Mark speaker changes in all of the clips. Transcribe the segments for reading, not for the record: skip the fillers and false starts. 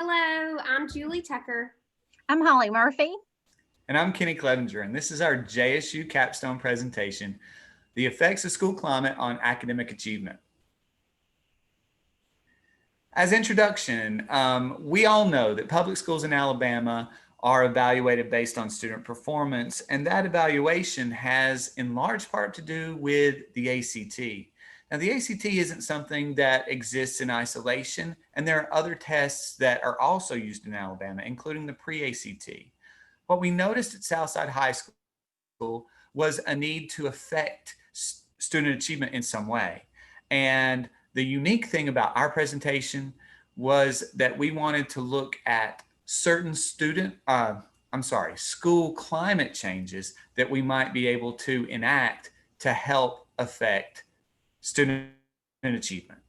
Speaker 1: Hello, I'm Julie Tucker.
Speaker 2: I'm Holly Murphy.
Speaker 3: And I'm Kenny Clevenger, and this is our JSU Capstone presentation, The Effects of School Climate on Academic Achievement. As introduction, we all know that public schools in Alabama are evaluated based on student performance, and that evaluation has in large part to do with the ACT. Now, the ACT isn't something that exists in isolation, and there are other tests that are also used in Alabama, including the pre-ACT. What we noticed at Southside High School was a need to affect student achievement in some way. And the unique thing about our presentation was that we wanted to look at certain school climate changes that we might be able to enact to help affect student achievement.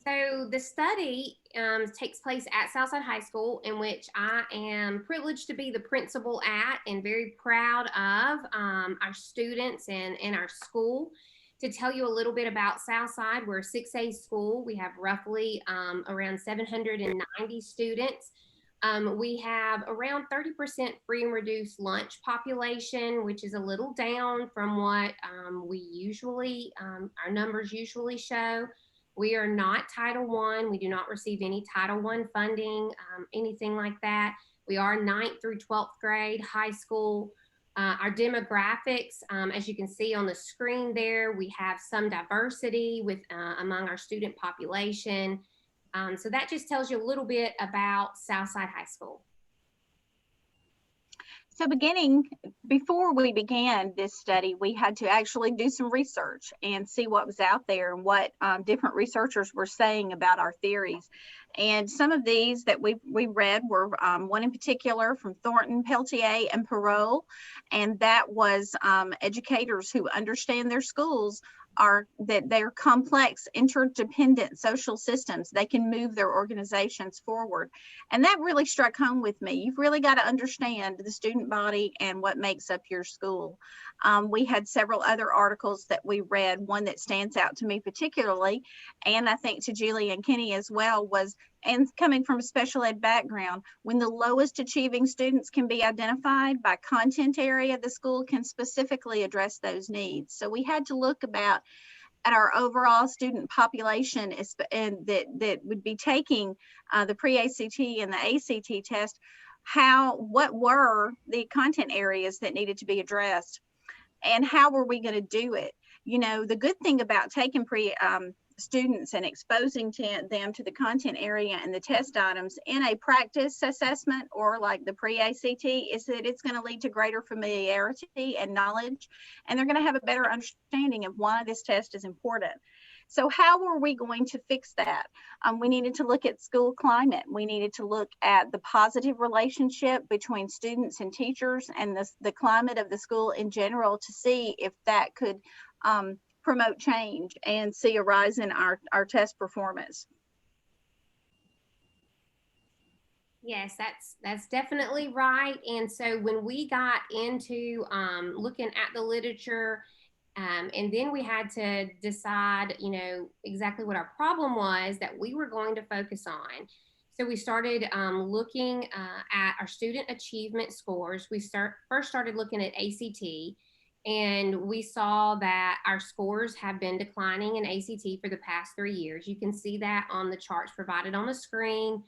Speaker 1: So the study takes place at Southside High School, in which I am privileged to be the principal at and very proud of our students and our school. To tell you a little bit about Southside, we're a 6A school. We have roughly around 790 students. We have around 30% free and reduced lunch population, which is a little down from what our numbers usually show. We are not Title I. We do not receive any Title I funding, anything like that. We are 9th through 12th grade high school. Our demographics, as you can see on the screen there, we have some diversity among our student population. So that just tells you a little bit about Southside High School.
Speaker 2: So before we began this study, we had to actually do some research and see what was out there and what different researchers were saying about our theories. And some of these that we read were one in particular from Thornton, Peltier, and Perot, and that was educators who understand their schools that they're complex, interdependent social systems. They can move their organizations forward. And that really struck home with me. You've really got to understand the student body and what makes up your school. We had several other articles that we read. One that stands out to me particularly, and I think to Julie and Kenny as well, was, and coming from a special ed background, when the lowest achieving students can be identified by content area, the school can specifically address those needs. So we had to look at our overall student population and that would be taking the pre-ACT and the ACT test. What were the content areas that needed to be addressed, and how were we going to do it? You know, the good thing about taking students and exposing them to the content area and the test items in a practice assessment or like the pre-ACT is that it's going to lead to greater familiarity and knowledge, and they're going to have a better understanding of why this test is important. So how were we going to fix that? We needed to look at school climate. We needed to look at the positive relationship between students and teachers and the climate of the school in general to see if that could promote change and see a rise in our test performance.
Speaker 1: Yes, that's definitely right. And so when we got into looking at the literature, and then we had to decide, exactly what our problem was that we were going to focus on. So we started looking at our student achievement scores. We first started looking at ACT, and we saw that our scores have been declining in ACT for the past 3 years. You can see that on the charts provided on the screen.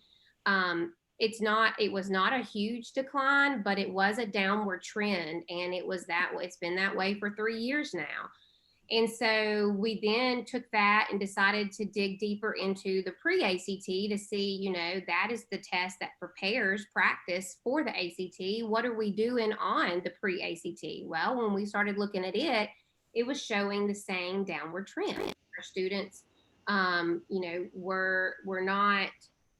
Speaker 1: It was not a huge decline, but it was a downward trend, and it's been that way for 3 years now. And so we then took that and decided to dig deeper into the pre-ACT to see, that is the test that prepares practice for the ACT. What are we doing on the pre-ACT? Well, when we started looking at it, it was showing the same downward trend. Our students, were not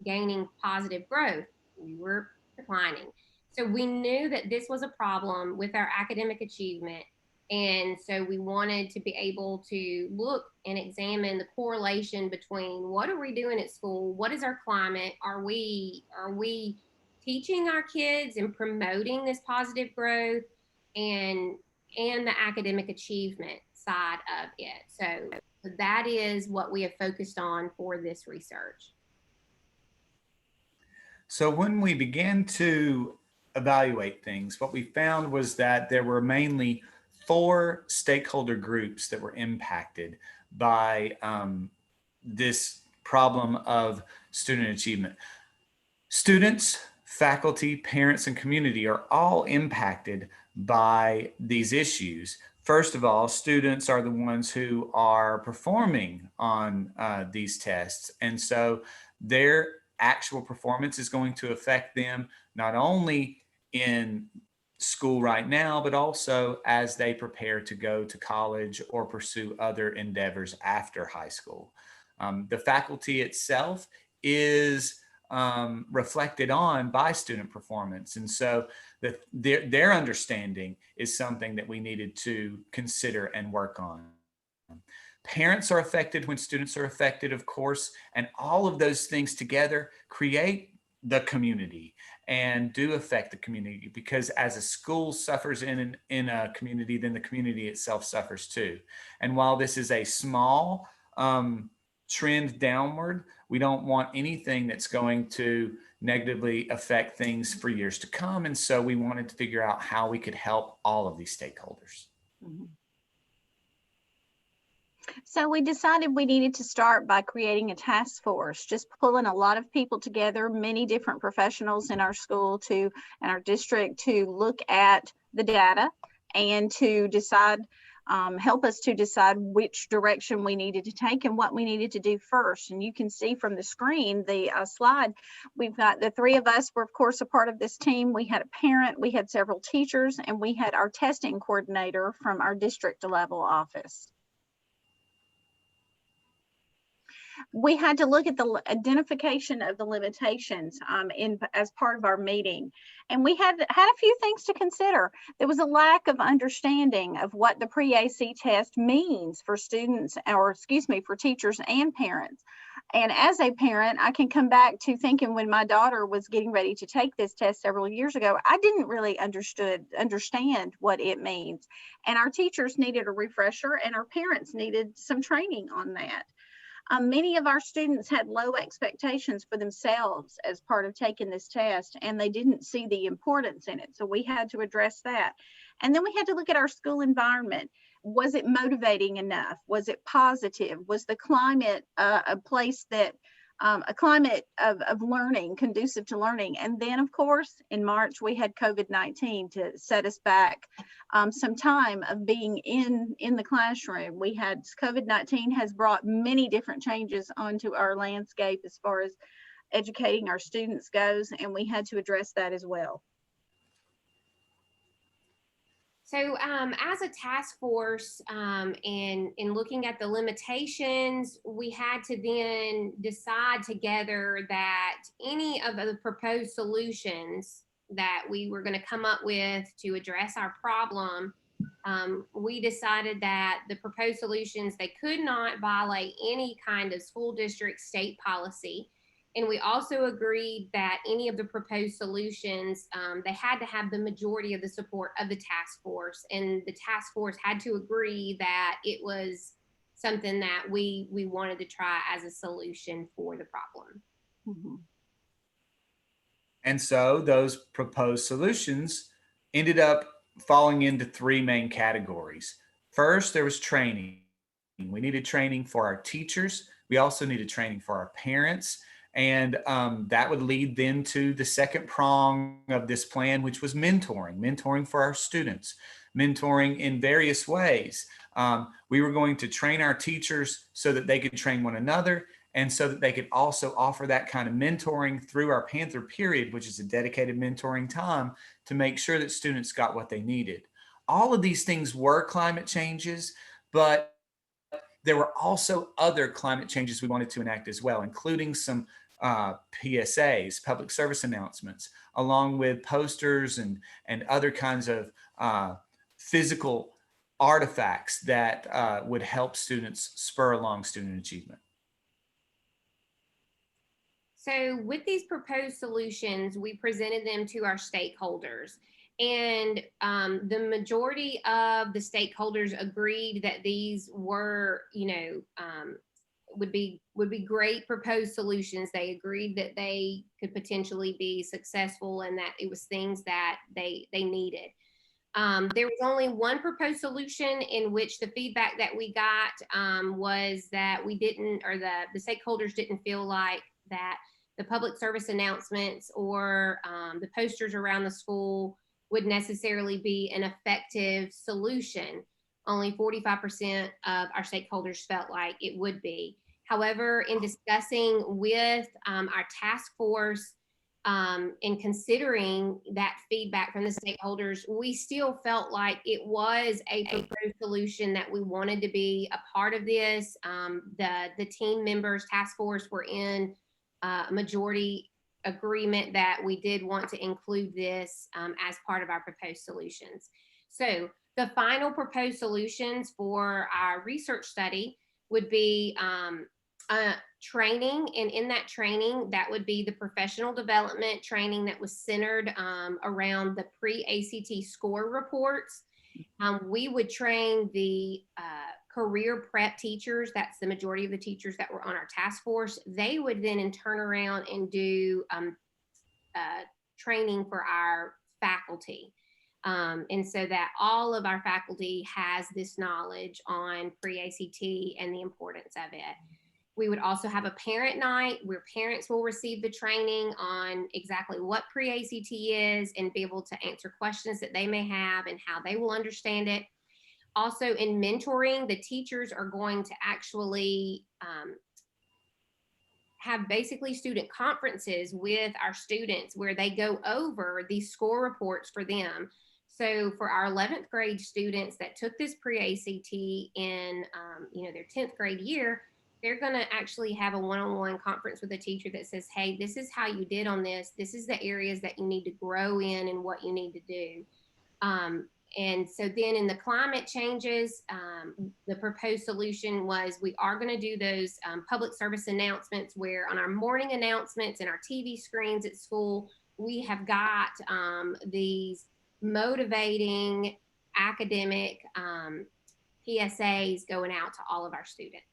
Speaker 1: gaining positive growth. We were declining. So we knew that this was a problem with our academic achievement. And so we wanted to be able to look and examine the correlation between what are we doing at school? What is our climate? Are we teaching our kids and promoting this positive growth and the academic achievement side of it? So that is what we have focused on for this research.
Speaker 3: So when we began to evaluate things, what we found was that there were mainly four stakeholder groups that were impacted by this problem of student achievement. Students, faculty, parents, and community are all impacted by these issues. First of all, students are the ones who are performing on these tests. And so their actual performance is going to affect them not only in school right now, but also as they prepare to go to college or pursue other endeavors after high school. The faculty itself is reflected on by student performance. And so their understanding is something that we needed to consider and work on. Parents are affected when students are affected, of course, and all of those things together create the community and do affect the community, because as a school suffers in a community, then the community itself suffers too. And while this is a small trend downward, we don't want anything that's going to negatively affect things for years to come. And so we wanted to figure out how we could help all of these stakeholders.
Speaker 2: Mhm. So we decided we needed to start by creating a task force, just pulling a lot of people together, many different professionals in our school and our district, to look at the data and to decide, help us to decide which direction we needed to take and what we needed to do first. And you can see from the screen, the slide, we've got the three of us were, of course, a part of this team. We had a parent, we had several teachers, and we had our testing coordinator from our district level office. We had to look at the identification of the limitations as part of our meeting. And we had a few things to consider. There was a lack of understanding of what the pre-AC test means for students, or excuse me, for teachers and parents. And as a parent, I can come back to thinking when my daughter was getting ready to take this test several years ago, I didn't really understand what it means. And our teachers needed a refresher, and our parents needed some training on that. Many of our students had low expectations for themselves as part of taking this test, and they didn't see the importance in it. So we had to address that. And then we had to look at our school environment. Was it motivating enough? Was it positive? Was the climate a place that a climate of learning, conducive to learning? And then, of course, in March, we had COVID-19 to set us back some time of being in the classroom. We had COVID-19 has brought many different changes onto our landscape as far as educating our students goes, and we had to address that as well.
Speaker 1: So as a task force, and in looking at the limitations, we had to then decide together that any of the proposed solutions that we were going to come up with to address our problem, we decided that the proposed solutions, they could not violate any kind of school district state policy. And we also agreed that any of the proposed solutions, they had to have the majority of the support of the task force. And the task force had to agree that it was something that we wanted to try as a solution for the problem.
Speaker 2: Mm-hmm.
Speaker 3: And so those proposed solutions ended up falling into three main categories. First, there was training. We needed training for our teachers. We also needed training for our parents. And that would lead then to the second prong of this plan, which was mentoring for our students, mentoring in various ways. We were going to train our teachers so that they could train one another, and so that they could also offer that kind of mentoring through our Panther period, which is a dedicated mentoring time, to make sure that students got what they needed. All of these things were climate changes, but there were also other climate changes we wanted to enact as well, including some PSAs, public service announcements, along with posters and other kinds of physical artifacts that would help students spur along student achievement.
Speaker 1: So with these proposed solutions, we presented them to our stakeholders. And the majority of the stakeholders agreed that these were, would be great proposed solutions. They agreed that they could potentially be successful and that it was things that they needed. There was only one proposed solution in which the feedback that we got was that we didn't, or the stakeholders didn't feel like that the public service announcements or the posters around the school would necessarily be an effective solution. Only 45% of our stakeholders felt like it would be. However, in discussing with our task force, in considering that feedback from the stakeholders, we still felt like it was a proposed solution that we wanted to be a part of this. The team members, task force, were in a majority agreement that we did want to include this as part of our proposed solutions. So the final proposed solutions for our research study would be training, and in that training, that would be the professional development training that was centered around the pre-ACT score reports. We would train the career prep teachers. That's the majority of the teachers that were on our task force. They would then turn around and do training for our faculty. And so that all of our faculty has this knowledge on pre-ACT and the importance of it. We would also have a parent night where parents will receive the training on exactly what pre-ACT is and be able to answer questions that they may have and how they will understand it. Also, in mentoring, the teachers are going to actually have basically student conferences with our students where they go over these score reports for them. So for our 11th grade students that took this pre-ACT in their 10th grade year, they're going to actually have a one-on-one conference with a teacher that says, hey, this is how you did on this. This is the areas that you need to grow in and what you need to do. And so then in the climate changes, the proposed solution was we are going to do those public service announcements where on our morning announcements and our TV screens at school, we have got these motivating academic PSAs going out to all of our students.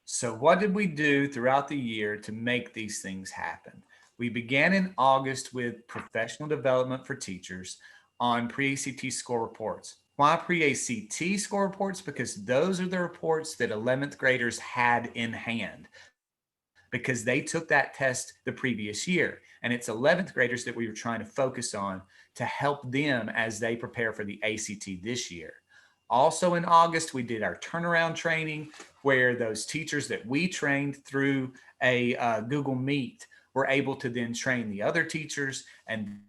Speaker 3: So what did we do throughout the year to make these things happen? We began in August with professional development for teachers on pre-ACT score reports. Why pre-ACT score reports? Because those are the reports that 11th graders had in hand, because they took that test the previous year. And it's 11th graders that we were trying to focus on to help them as they prepare for the ACT this year. Also in August, we did our turnaround training where those teachers that we trained through a Google Meet were able to then train the other teachers, and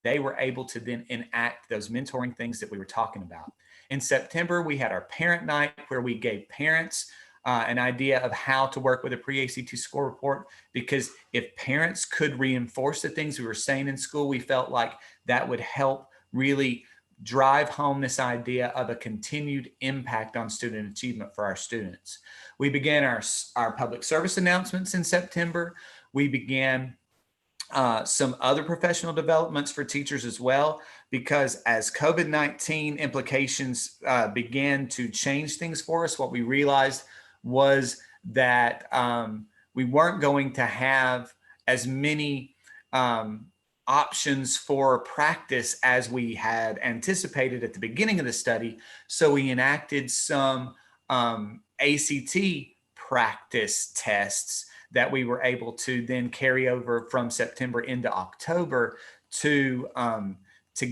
Speaker 3: they were able to then enact those mentoring things that we were talking about. In September, we had our parent night where we gave parents an idea of how to work with a pre-ACT score report, because if parents could reinforce the things we were saying in school, we felt like that would help really drive home this idea of a continued impact on student achievement for our students. We began our public service announcements in September. We began some other professional developments for teachers as well, because as COVID-19 implications began to change things for us, what we realized was that we weren't going to have as many options for practice as we had anticipated at the beginning of the study. So we enacted some ACT practice tests that we were able to then carry over from September into October to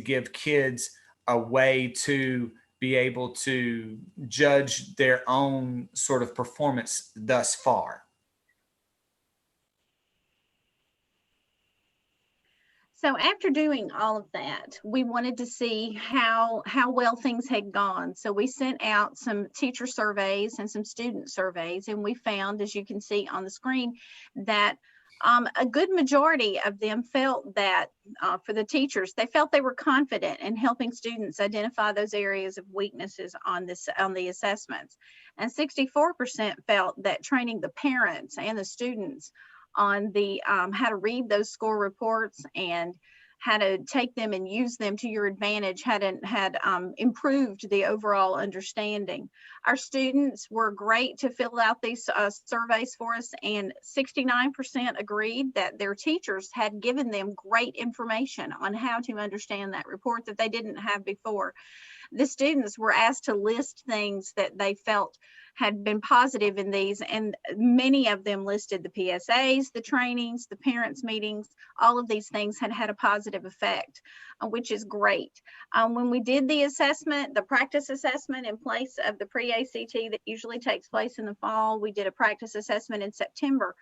Speaker 3: give kids a way to be able to judge their own sort of performance thus far.
Speaker 2: So after doing all of that, we wanted to see how well things had gone. So we sent out some teacher surveys and some student surveys, and we found, as you can see on the screen, that a good majority of them felt that for the teachers, they felt they were confident in helping students identify those areas of weaknesses on the assessments. And 64% felt that training the parents and the students on the how to read those score reports and how to take them and use them to your advantage, had improved the overall understanding. Our students were great to fill out these surveys for us, and 69% agreed that their teachers had given them great information on how to understand that report that they didn't have before. The students were asked to list things that they felt had been positive in these, and many of them listed the PSAs, the trainings, the parents' meetings. All of these things had had a positive effect, which is great. When we did the assessment, the practice assessment in place of the pre-ACT that usually takes place in the fall, we did a practice assessment in September.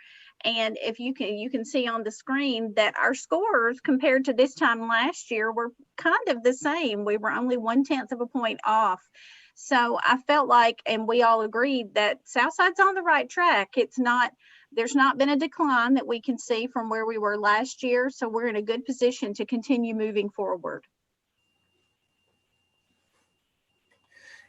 Speaker 2: And if you can see on the screen that our scores compared to this time last year were kind of the same. We were only 1/10 of a point off. So I felt like, and we all agreed, that Southside's on the right track. There's not been a decline that we can see from where we were last year. So we're in a good position to continue moving forward.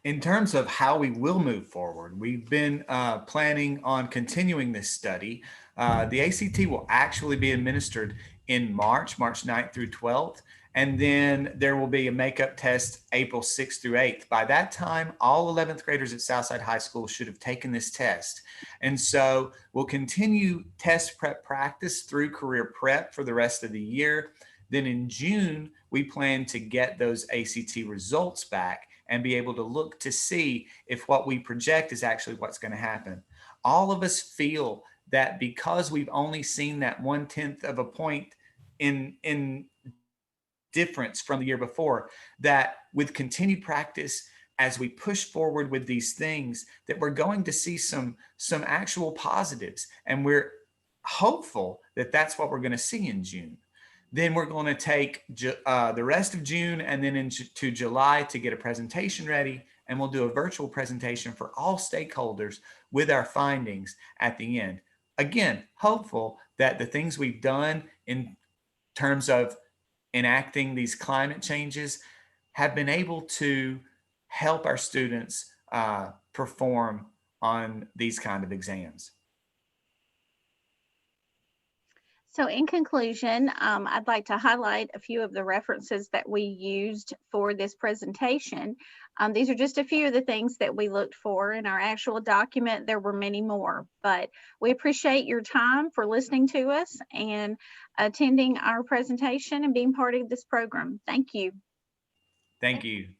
Speaker 3: In terms of how we will move forward, we've been planning on continuing this study. The ACT will actually be administered in March 9th through 12th. And then there will be a makeup test April 6th through 8th. By that time, all 11th graders at Southside High School should have taken this test. And so we'll continue test prep practice through career prep for the rest of the year. Then in June, we plan to get those ACT results back and be able to look to see if what we project is actually what's going to happen. All of us feel that because we've only seen that 1/10 of a point in difference from the year before, that with continued practice, as we push forward with these things, that we're going to see some actual positives, and we're hopeful that that's what we're going to see in June. Then we're going to take the rest of June and then into July to get a presentation ready, and we'll do a virtual presentation for all stakeholders with our findings at the end. Again, hopeful that the things we've done in terms of enacting these climate changes have been able to help our students perform on these kind of exams.
Speaker 2: So in conclusion, I'd like to highlight a few of the references that we used for this presentation. These are just a few of the things that we looked for in our actual document. There were many more, but we appreciate your time for listening to us and attending our presentation and being part of this program. Thank you.
Speaker 3: Thank you.